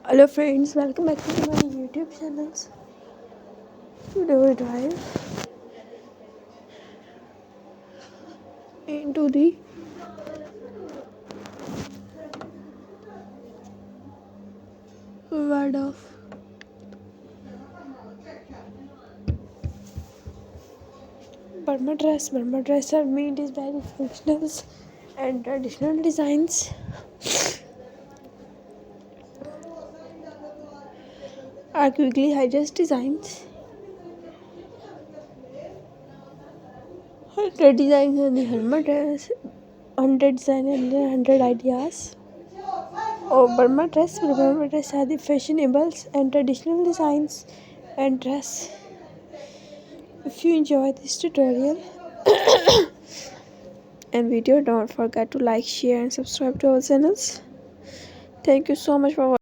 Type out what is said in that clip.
Hello friends, welcome back to my YouTube channels. Today we dive into the world of Burma dress. Burma dress are made is very functional and traditional designs are quickly highest designs. 100 designs on the Burma dress, 100 design and 100 ideas. Burma dress are the fashionables and traditional designs and dress. If you enjoy this tutorial and video, don't forget to like, share and subscribe to our channels. Thank you so much for watching.